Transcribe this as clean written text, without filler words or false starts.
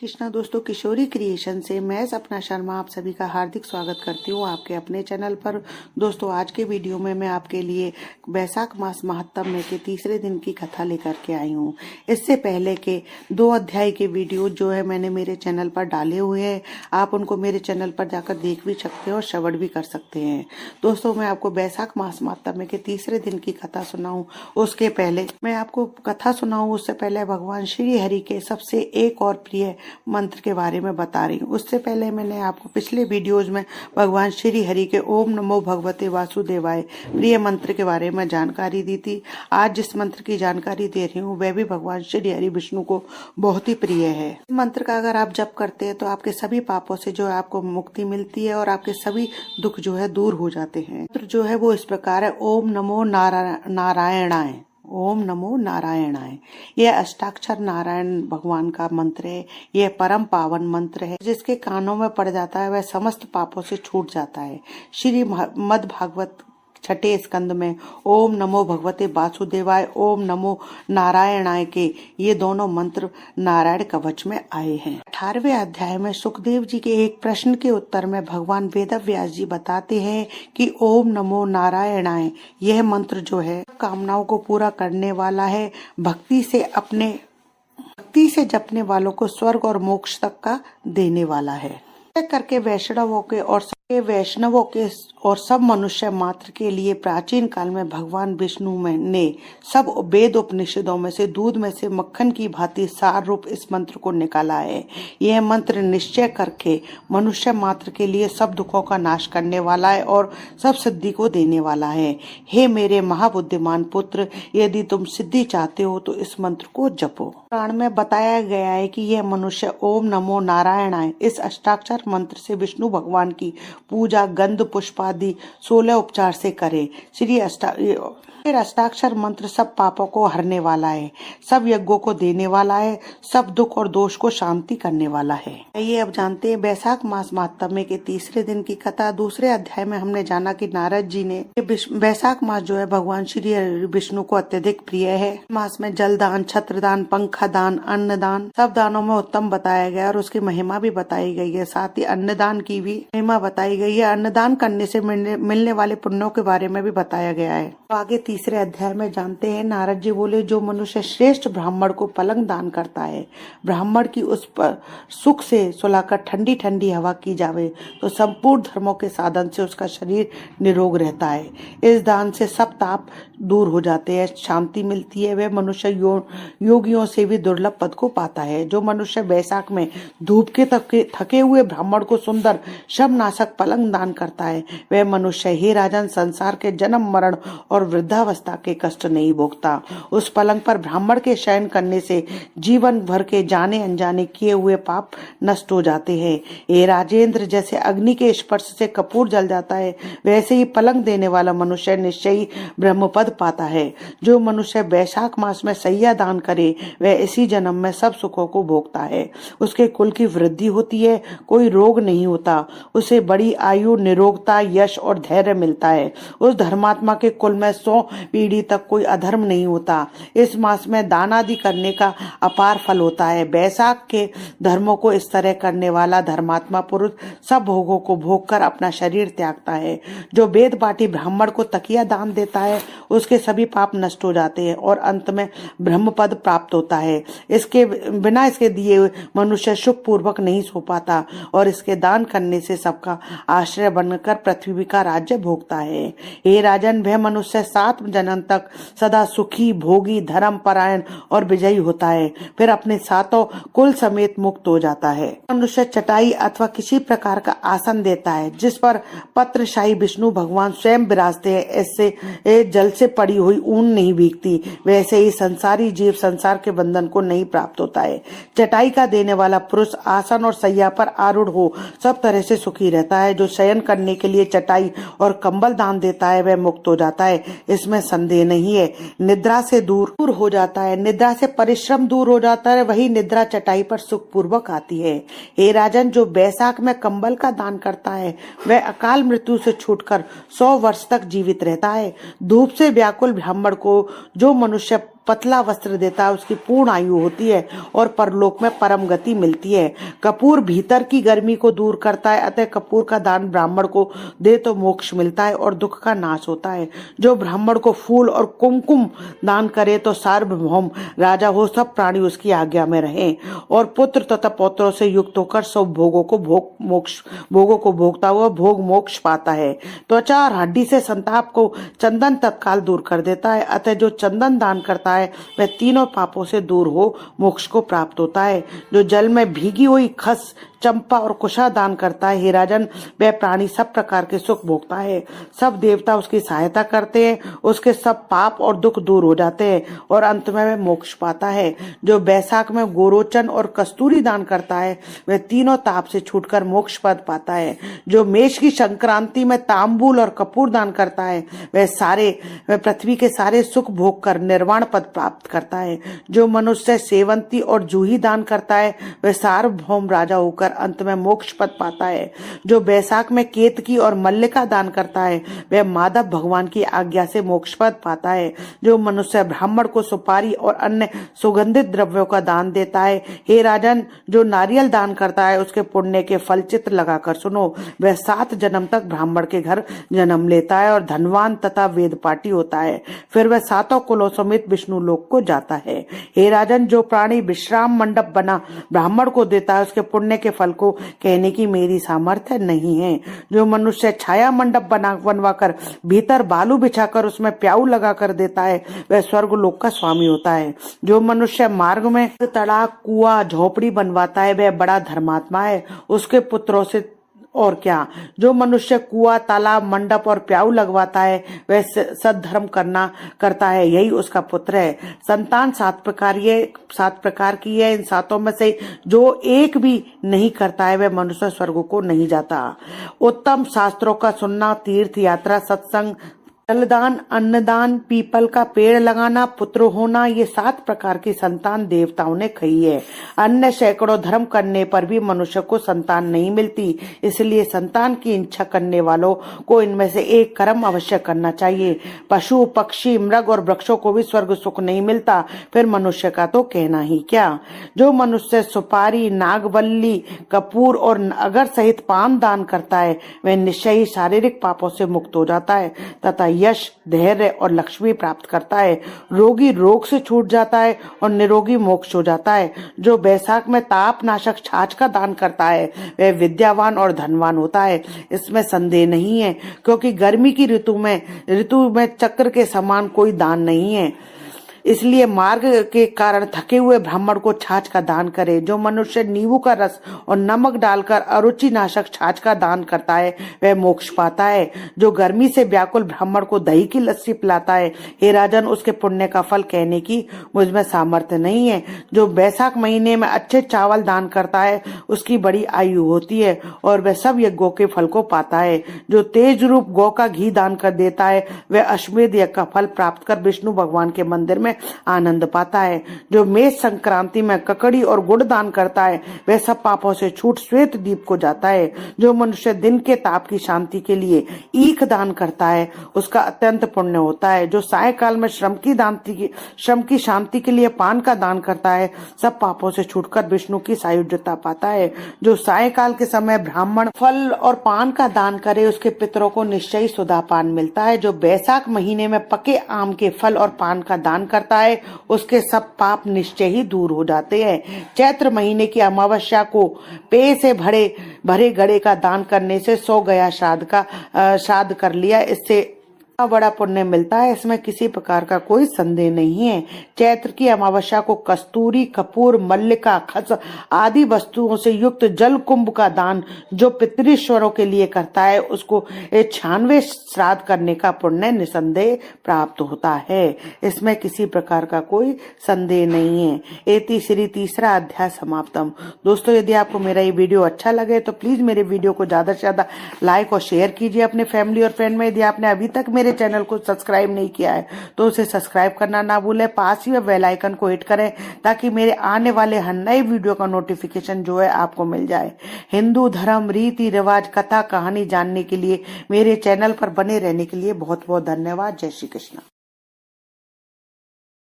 कृष्णा दोस्तों, किशोरी क्रिएशन से मैं सपना शर्मा आप सभी का हार्दिक स्वागत करती हूँ आपके अपने चैनल पर। दोस्तों, आज के वीडियो में मैं आपके लिए वैशाख मास महात्म्य के तीसरे दिन की कथा लेकर के आई हूँ। इससे पहले के 2 अध्याय के वीडियो जो है मैंने मेरे चैनल पर डाले हुए हैं, आप उनको मेरे चैनल पर जाकर देख भी सकते हैं और श्रवण भी कर सकते हैं। दोस्तों, मैं आपको वैशाख मास महात्म्य के तीसरे दिन की कथा सुनाऊं उसके पहले मैं आपको कथा सुनाऊं उससे पहले भगवान श्री हरि के सबसे एक और प्रिय मंत्र के बारे में बता रही हूँ। उससे पहले मैंने आपको पिछले वीडियोज में भगवान श्री हरि के ओम नमो भगवते वासुदेवाय प्रिय मंत्र के बारे में जानकारी दी थी। आज जिस मंत्र की जानकारी दे रही हूँ वह भी भगवान श्री हरि विष्णु को बहुत ही प्रिय है। इस मंत्र का अगर आप जप करते हैं तो आपके सभी पापों से जो है आपको मुक्ति मिलती है और आपके सभी दुख जो है दूर हो जाते हैं। मंत्र जो है वो इस प्रकार है, ओम नमो नारायणाय। ओम नमो नारायणाय। यह अष्टाक्षर नारायण भगवान का मंत्र है। यह परम पावन मंत्र है। जिसके कानों में पड़ जाता है वह समस्त पापों से छूट जाता है। श्री मद् भागवत 6ठे स्कंद में ओम नमो भगवते वासुदेवाय, ओम नमो नारायणाय के ये दोनों मंत्र नारायण कवच में आए हैं। 18वें अध्याय में सुखदेव जी के एक प्रश्न के उत्तर में भगवान वेदव्यास जी बताते हैं कि ओम नमो नारायणाय यह मंत्र जो है कामनाओं को पूरा करने वाला है। भक्ति से जपने वालों को स्वर्ग और मोक्ष तक का देने वाला है। करके वैष्णवों के और सब मनुष्य मात्र के लिए प्राचीन काल में भगवान विष्णु ने सब वेद उपनिषदों में से दूध में से मक्खन की भांति सार रूप इस मंत्र को निकाला है। यह मंत्र निश्चय करके मनुष्य मात्र के लिए सब दुखों का नाश करने वाला है और सब सिद्धि को देने वाला है। हे मेरे महाबुद्धिमान पुत्र, यदि तुम सिद्धि चाहते हो तो इस मंत्र को जपो। पुराण में बताया गया है कि यह मनुष्य ओम नमो नारायणाय इस अष्टाक्षर मंत्र से विष्णु भगवान की पूजा गंध पुष्प आदि 16 उपचार से करे। अष्टाक्षर मंत्र सब पापों को हरने वाला है, सब यज्ञों को देने वाला है, सब दुख और दोष को शांति करने वाला है। ये अब जानते हैं वैशाख मास महात्म्य के तीसरे दिन की कथा। दूसरे अध्याय में हमने जाना कि नारद जी ने वैशाख मास जो है भगवान श्री विष्णु को अत्यधिक प्रिय है। मास में जल दान, छत्र दान, पंखा दान, अन्न दान सब दानों में उत्तम बताया गया और उसकी महिमा भी बताई गई है। साथ ही अन्नदान की भी महिमा बताई गई है। अन्नदान करने से मिलने वाले पुण्यों के बारे में भी बताया गया है। तो आगे तीसरे अध्याय में जानते हैं नारद जी बोले, जो मनुष्य श्रेष्ठ ब्राह्मण को पलंग दान करता है, ब्राह्मण की उस पर सुख से सुलाकर ठंडी ठंडी हवा की जावे तो संपूर्ण धर्मों के साधन से उसका शरीर निरोग रहता है। इस दान से सब ताप दूर हो जाते हैं, शांति मिलती है। वह मनुष्य योगियों से भी दुर्लभ पद को पाता है। जो मनुष्य वैशाख में धूप के थके हुए ब्राह्मण को सुंदर शमनाशक पलंग दान करता है, वह मनुष्य हे राजन संसार के जन्म मरण और वृद्धावस्था के कष्ट नहीं भोगता। उस पलंग पर ब्राह्मण के शयन करने से जीवन भर के जाने अनजाने किए हुए पाप नष्ट हो जाते हैं। हे राजेंद्र, जैसे अग्नि के स्पर्श से कपूर जल जाता है वैसे ही पलंग देने वाला मनुष्य निश्चय ही ब्रह्मपद पाता है। जो मनुष्य वैशाख मास में सैया दान करे वह इसी जन्म में सब सुखों को भोगता है। उसके कुल की वृद्धि होती है, कोई रोग नहीं होता, उसे बड़ी आयु, निरोगता, यश और धैर्य मिलता है। उस धर्मात्मा के कुल में 100 पीढ़ी तक कोई अधर्म नहीं होता। इस मास में दान आदि करने का अपार फल होता है। वैशाख के धर्मों को इस तरह करने वाला धर्मात्मा पुरुष सब भोगों को भोग कर अपना शरीर त्यागता है। जो वेद पाठी ब्राह्मण को तकिया दान देता है उसके सभी पाप नष्ट हो जाते हैं और अंत में ब्रह्म पद प्राप्त होता है। इसके बिना इसके दिए मनुष्य सुख पूर्वक नहीं सो पाता और इसके दान करने से सबका आश्रय बनकर पृथ्वी का राज्य भोगता है। हे राजन, वह मनुष्य 7 जन्म तक सदा सुखी, भोगी, धर्म परायण और विजयी होता है, फिर अपने 7 कुल समेत मुक्त हो जाता है। मनुष्य चटाई अथवा किसी प्रकार का आसन देता है जिस पर पत्रशाही विष्णु भगवान स्वयं विराजते हैं। इससे जल से पड़ी हुई ऊन नहीं भीगती, वैसे ही संसारी जीव संसार के बंधन को नहीं प्राप्त होता है। चटाई का देने वाला पुरुष आसन और सैया पर आरूढ़ हो सब तरह से सुखी रहता है। जो शयन करने के लिए चटाई और कंबल दान देता है वह मुक्त हो जाता है, इसमें संदेह नहीं है। निद्रा से दूर हो जाता है, निद्रा से परिश्रम दूर हो जाता है, वही निद्रा चटाई पर सुख पूर्वक आती है। हे राजन, जो वैशाख में कंबल का दान करता है वह अकाल मृत्यु से छूटकर 100 वर्ष तक जीवित रहता है। धूप से व्याकुल ब्राह्मण को जो मनुष्य पतला वस्त्र देता है उसकी पूर्ण आयु होती है और परलोक में परम गति मिलती है। कपूर भीतर की गर्मी को दूर करता है, अतः कपूर का दान ब्राह्मण को दे तो मोक्ष मिलता है और दुख का नाश होता है। जो ब्राह्मण को फूल और कुमकुम दान करे तो सार्वभौम राजा हो, सब प्राणी उसकी आज्ञा में रहें और पुत्र तथा पौत्रों से युक्त होकर सब भोगों को भोगता हुआ भोग मोक्ष पाता है। त्वचा और हड्डी से संताप को चंदन तत्काल दूर कर देता है, अतः जो चंदन दान करता है वह तीनों पापों से दूर हो मोक्ष को प्राप्त होता है। जो जल में भीगी हुई खस, चंपा और कुशा दान करता है, हे राजन, वह प्राणी सब प्रकार के सुख भोगता है। सब देवता उसकी सहायता करते हैं, उसके सब पाप और दुख दूर हो जाते हैं और अंत में वह मोक्ष पाता है। जो बैसाख में गोरोचन और कस्तूरी दान करता है वह तीनों ताप से छूटकर मोक्ष पद पाता है। जो मेष की संक्रांति में तांबूल और कपूर दान करता है वह पृथ्वी के सारे सुख भोग कर निर्वाण पद प्राप्त करता है। जो मनुष्य सेवंती और जूही दान करता है वह सार्वभौम राजा होकर अंत में मोक्ष पद पाता है। जो बैसाख में केतकी और मल्लिका दान करता है वह माधव भगवान की आज्ञा से मोक्ष पद पाता है। जो मनुष्य ब्राह्मण को सुपारी और अन्य सुगंधित द्रव्यों का दान देता है, हे राजन, जो नारियल दान करता है उसके पुण्य के फल चित्र लगाकर सुनो, वह 7 जन्म तक ब्राह्मण के घर जन्म लेता है और धनवान तथा वेद पाठी होता है। फिर वह 7 कुलों समेत विष्णु लोक को जाता है। हे राजन, जो प्राणी विश्राम मंडप बना ब्राह्मण को देता है उसके पुण्य के फल को कहने की मेरी सामर्थ्य नहीं है। जो मनुष्य छाया मंडप बनवाकर भीतर बालू बिछाकर उसमें प्याऊ लगाकर देता है वह स्वर्ग लोक का स्वामी होता है। जो मनुष्य मार्ग में तड़ाक, कुआं, झोपड़ी बनवाता है वह बड़ा धर्मात्मा है, उसके पुत्रों से और क्या। जो मनुष्य कुआं, तालाब, मंडप और प्याऊ लगवाता है वह सद्धर्म करता है, यही उसका पुत्र है। संतान 7 प्रकार की है, इन 7 में से जो एक भी नहीं करता है वह मनुष्य स्वर्ग को नहीं जाता। उत्तम शास्त्रों का सुनना, तीर्थ यात्रा, सत्संग, जलदान, अन्नदान, पीपल का पेड़ लगाना, पुत्र होना, ये 7 प्रकार की संतान देवताओं ने कही है। अन्य सैकड़ों धर्म करने पर भी मनुष्य को संतान नहीं मिलती, इसलिए संतान की इच्छा करने वालों को इनमें से एक कर्म अवश्य करना चाहिए। पशु, पक्षी, मृग और वृक्षों को भी स्वर्ग सुख नहीं मिलता, फिर मनुष्य का तो कहना ही क्या। जो मनुष्य सुपारी, नागवल्ली, कपूर और अगर सहित पान दान करता है वह निश्चय ही शारीरिक पापों से मुक्त हो जाता है तथा यश, धैर्य और लक्ष्मी प्राप्त करता है। रोगी रोग से छूट जाता है और निरोगी मोक्ष हो जाता है। जो बैसाख में ताप नाशक छाछ का दान करता है वह विद्यावान और धनवान होता है, इसमें संदेह नहीं है, क्योंकि गर्मी की ऋतु में चक्र के समान कोई दान नहीं है। इसलिए मार्ग के कारण थके हुए ब्राह्मण को छाछ का दान करे। जो मनुष्य नींबू का रस और नमक डालकर अरुचि नाशक छाछ का दान करता है वह मोक्ष पाता है। जो गर्मी से व्याकुल ब्राह्मण को दही की लस्सी पिलाता है, हे राजन, उसके पुण्य का फल कहने की मुझमें सामर्थ्य नहीं है। जो बैसाख महीने में अच्छे चावल दान करता है उसकी बड़ी आयु होती है और वह सब यज्ञों के फल को पाता है। जो तेज रूप गौ का घी दान कर देता है वह अश्वमेध यज्ञ का फल प्राप्त कर विष्णु भगवान के मंदिर में आनंद पाता है। जो मेष संक्रांति में ककड़ी और गुड़ दान करता है वह सब पापों से छूट श्वेत दीप को जाता है। जो मनुष्य दिन के ताप की शांति के लिए ईख दान करता है उसका अत्यंत पुण्य होता है। जो सायकाल में श्रम की शांति के लिए पान का दान करता है सब पापों से छूटकर विष्णु की सायुज्यता पाता है। जो सायकाल के समय ब्राह्मण फल और पान का दान करे उसके पितरों को निश्चय सुधा पान मिलता है। जो बैसाख महीने में पके आम के फल और पान का दान करता है उसके सब पाप निश्चय ही दूर हो जाते हैं। चैत्र महीने की अमावस्या को पेय से भरे घड़े का दान करने से 100 गया श्राद्ध कर लिया, इससे बड़ा पुण्य मिलता है, इसमें किसी प्रकार का कोई संदेह नहीं है। चैत्र की अमावस्या को कस्तूरी, कपूर, मल्लिका, खस आदि वस्तुओं से युक्त जल कुंभ का दान जो पितृश्वरों के लिए करता है उसको 96 श्राद्ध करने का पुण्य निसंदेह प्राप्त होता है, इसमें किसी प्रकार का कोई संदेह नहीं है। एति श्री तीसरा अध्याय समाप्तम। दोस्तों, यदि आपको मेरा ये वीडियो अच्छा लगे तो प्लीज मेरे वीडियो को ज्यादा से ज्यादा लाइक और शेयर कीजिए अपने फैमिली और फ्रेंड में। यदि आपने अभी तक मेरे चैनल को सब्सक्राइब नहीं किया है तो उसे सब्सक्राइब करना ना भूलें, पास ही बेल आइकन को हिट करें ताकि मेरे आने वाले हर नए वीडियो का नोटिफिकेशन जो है आपको मिल जाए। हिंदू धर्म, रीति रिवाज, कथा कहानी जानने के लिए मेरे चैनल पर बने रहने के लिए बहुत बहुत धन्यवाद। जय श्री कृष्ण।